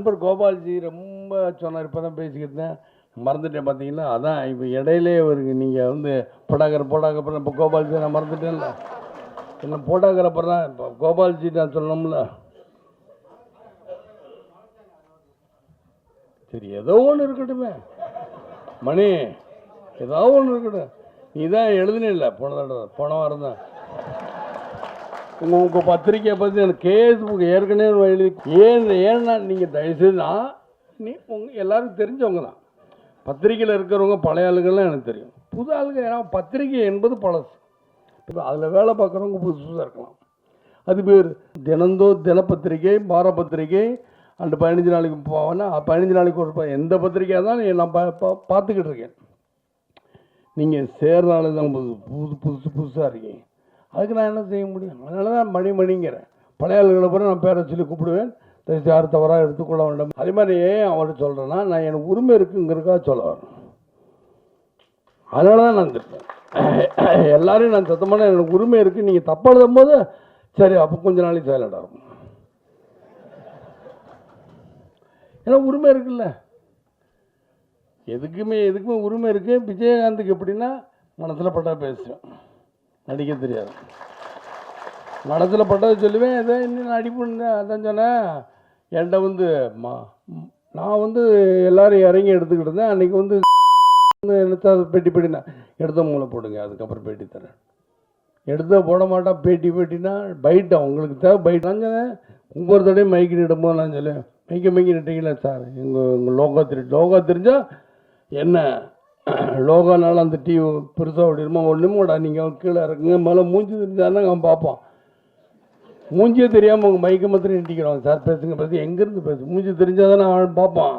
நண்பர் கோபால்ஜி ரொம்ப சொன்னார், இப்போ தான் பேசிக்கிட்டு இருந்தேன், மறந்துட்டேன் பார்த்தீங்களா. அதான் இப்போ இடையிலே வருங்க, நீங்கள் வந்து போட்டோகிராஃபர் இப்போ கோபால்ஜி நான் மறந்துட்டேன்ல, என்ன போட்டோகிராஃபர் தான் இப்போ கோபால்ஜி நான் சொல்லணும்ல. சரி, ஏதோ ஒன்று இருக்கட்டுமே மணி, ஏதோ ஒன்று இருக்கட்டும். நீ தான் எழுதுனில்ல போன வாரம் தான் உங்கள் பத்திரிக்கையை பற்றி எனக்கு கேஸ்புக் ஏற்கனவே எழுதி ஏன்னா நீங்கள் தயவுசெய்து நீ எல்லாருக்கும் தெரிஞ்சவங்க தான். பத்திரிக்கையில் இருக்கிறவங்க பழைய ஆளுகள்லாம் எனக்கு தெரியும், புது ஆளுங்க. ஏன்னா பத்திரிக்கை என்பது பழசு, இப்போ அதில் வேலை பார்க்குறவங்க புதுசாக இருக்கலாம். அது பேர் தினப்பத்திரிக்கை, வார பத்திரிக்கை, அந்த 15 நாளைக்கு போவேன்னா 15 நாளைக்கு ஒரு எந்த பத்திரிக்கையாக தான் நான் பார்த்துக்கிட்டு இருக்கேன். நீங்கள் சேர்னால தான் புதுசாக இருக்கீங்க, அதுக்கு நான் என்ன செய்ய முடியும்? அதனால தான் மணிங்கிறேன். பழைய ஆளுகளை பிறகு நான் பேரை சொல்லி கூப்பிடுவேன், யார் தவறாக எடுத்துக்கொள்ள வேண்டாம். அதே மாதிரி ஏன் அவர்கிட்ட சொல்கிறேன்னா, நான் எனக்கு உரிமை இருக்குங்கிறதுக்காக சொல்ல வரேன். அதனால தான் நான் திட்டேன் எல்லாரையும் நான் சத்தமான எனக்கு உரிமை இருக்குது, நீங்கள் தப்பாக எழுதும் போது சரி அப்போ கொஞ்ச நாளைக்கு சைலண்டாக இருக்கும். ஏன்னா உரிமை இருக்குல்ல, எதுக்குமே உரிமை இருக்குது. விஜயகாந்துக்கு எப்படின்னா மனசில் பட்டா பேசுவேன், நடிக்க தெரியாது. மனசில் பட்டதை சொல்லுவேன், எதை இன்னும் நடிப்புன்னு அதான் சொன்னேன். என்கிட்ட வந்து நான் வந்து எல்லோரும் இறங்கி எடுத்துக்கிட்டு இருந்தேன். அன்றைக்கி வந்து நினச்சா பேட்டினா எடுத்த மூளை போடுங்க, அதுக்கப்புறம் பேட்டி தரேன். எடுத்த போட மாட்டான், பேட்டினா பைட்டான், உங்களுக்கு தேவை பைட்டான்னு சொன்னேன். ஒவ்வொரு தடையும் மைக்கு நிடும்போது நான் சொல்லுவேன், மைக்கு நிட்டீங்களா சார், உங்கள் லோகோ தெரிஞ்சால் என்ன லோகோனால அந்த டிவி பெருசாக ஓடிடுமா, ஒன்றுமோடா நீங்கள் கீழே இறக்குங்க, மேலே மூஞ்சி தெரிஞ்சாருன்னா அவன் பார்ப்பான். மூஞ்சியே தெரியாமல் உங்கள் மைக்கை மாத்திரம் நிட்டிக்கிறான், சார் பேசுங்க எங்கேருந்து மூஞ்சி தெரிஞ்சால் தானே அவன் பார்ப்பான்.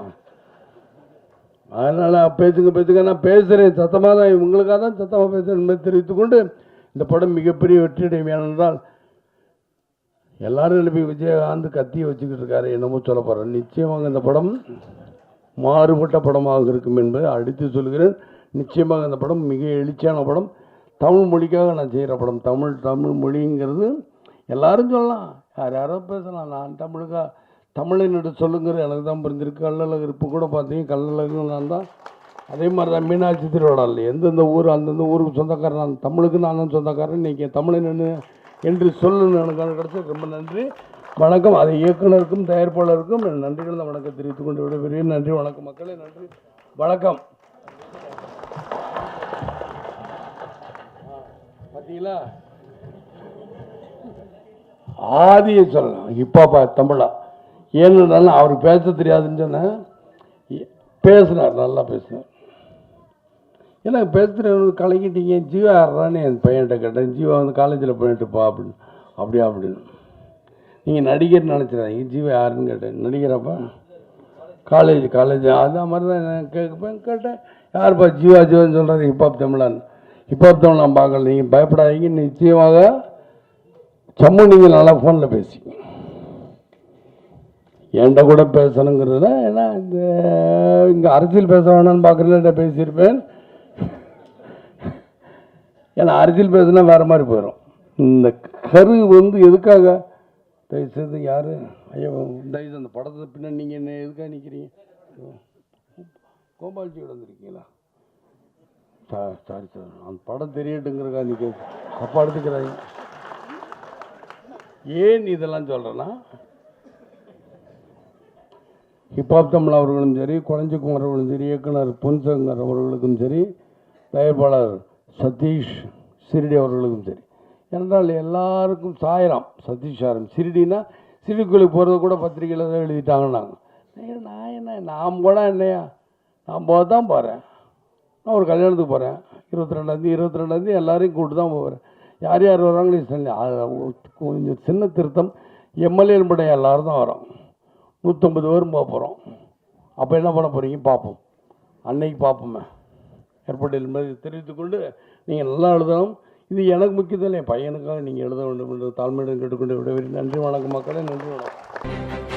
அதனால் பேசுங்க நான் பேசுகிறேன் சத்தமாக தான், இவங்களுக்காக தான் சத்தமாக பேசுகிறேன் என்பதை தெரிவித்துக்கொண்டு, இந்த படம் மிகப்பெரிய வெற்றியடையும். ஏனென்றால் எல்லாரும் எழுப்பி விஜயகாந்த் கத்தியை வச்சுக்கிட்டு இருக்காரு, என்னமோ சொல்ல போகிறேன். நிச்சயமாக இந்த படம் மாறுபட்ட படமாக இருக்கும் என்பதை அடித்து சொல்கிறேன். நிச்சயமாக இந்த படம் மிக எழுச்சியான படம், தமிழ் மொழிக்காக நான் செய்கிற படம். தமிழ் மொழிங்கிறது எல்லாரும் சொல்லலாம், யாரோ பேசலாம். நான் தமிழன் என்று சொல்லுங்கிற எனக்கு தான் புரிஞ்சிருக்கு. கல்லழகு இப்போ கூட பார்த்தீங்க, கல்லழகு நான் தான். அதே மாதிரி தான் மீனாட்சி திருவிழா இல்லை, எந்தெந்த ஊர் அந்தந்த ஊருக்கு சொந்தக்காரன் நான், தமிழுக்கு நானும் சொந்தக்காரன். இன்றைக்கி தமிழன் என்று சொல்லணும் எனக்கு கிடச்சி ரொம்ப நன்றி, வணக்கம். அதை இயக்குனருக்கும் தயாரிப்பாளருக்கும் நன்றிகள் வணக்கம் தெரிவித்துக் கொண்டு விடைபெறுகிறேன். நன்றி, வணக்கம் மக்களே, நன்றி, வணக்கம். பார்த்தீங்களா, ஆதியை சொல்லலாம் இப்போ தமிழா. ஏன்னு அவருக்கு பேச தெரியாதுன்னு சொன்னேன், பேசினார், நல்லா பேசினார். ஏன்னா பேசுகிற கலக்கிட்டீங்க. ஜீவா யாரான்னு என் பையன்கிட்ட கேட்டேன், ஜீவா வந்து காலேஜில் போயிட்டுப்பா அப்படின்னு. நீங்கள் நடிகர் நினச்சிடாதீங்க, ஜீவா யாருன்னு கேட்டேன். நடிகராப்பா, காலேஜ் அந்த மாதிரி தான் நான் கேட்டேன். யாருப்பா ஜீவான்னு சொல்கிறாரு, ஹிப்ஹாப் தமிழ் நான் பார்க்கல. நீங்கள் பயப்படாதீங்க, நிச்சயமாக சம்மு நீங்கள் நல்லா ஃபோனில் பேசிங்க. என்கிட்ட கூட பேசணுங்கிறது தான். ஏன்னா இங்கே அரசியல் பேச வேணான்னு பார்க்குறேன், பேசியிருப்பேன். ஏன்னா அரசியல் பேசுனா வேறு மாதிரி போயிடும். இந்த கரு வந்து எதுக்காக தயவுசெய்து யார் ஐயோ தயவுசெய்து அந்த படத்தை பின்னாடி நீங்கள் என்ன எதுக்காக நிற்கிறீங்க? கோபால்ஜியோட வந்துருக்கீங்களா? சாரி சார், அந்த படம் தெரியட்டுங்கிறக்கா நீங்கள் தப்பாக எடுத்துக்கிறாங்க. ஏன் இதெல்லாம் சொல்கிறேன்னா, ஹிப்ஹாப் தமிழ் அவர்களும் சரி, குழஞ்சிக்குமார் அவர்களும் சரி, இயக்குனர் பொன்சங்கர் அவர்களுக்கும் சரி, தயாரிப்பாளர் சதீஷ் சிரிடி அவர்களுக்கும் சரி. என்றால் எல்லாருக்கும் சாயிரம் சதீஷ் சாரம் சிரிடினா சிறுக்குழுக்கு போகிறது கூட பத்திரிகையில் தான் எழுதிட்டாங்கன்னாங்க. நான் கூட என்னையா, நான் போக தான் போகிறேன். நான் ஒரு கல்யாணத்துக்கு போகிறேன், 22 எல்லாரையும் கூப்பிட்டு தான் போகிறேன். யார் யார் வராங்களோ கொஞ்சம் சின்ன திருத்தம், எம்எல்ஏ பட எல்லோரும் தான் வரோம், 150 பேரும் போக போகிறோம். அப்போ என்ன பண்ண போகிறீங்க பார்ப்போம், அன்னைக்கு பார்ப்போமே. ஏற்பாடு என்பதை தெரிவித்துக்கொண்டு நீங்கள் நல்லா எழுதணும். இது எனக்கு முக்கியத்தில் என் பையனுக்காக நீங்கள் எழுத வேண்டும் என்று தாழ்மையுடன் கேட்டுக்கொண்டு விடவில்லை. நன்றி, வணக்கம் மக்களே, நன்றி, வணக்கம்.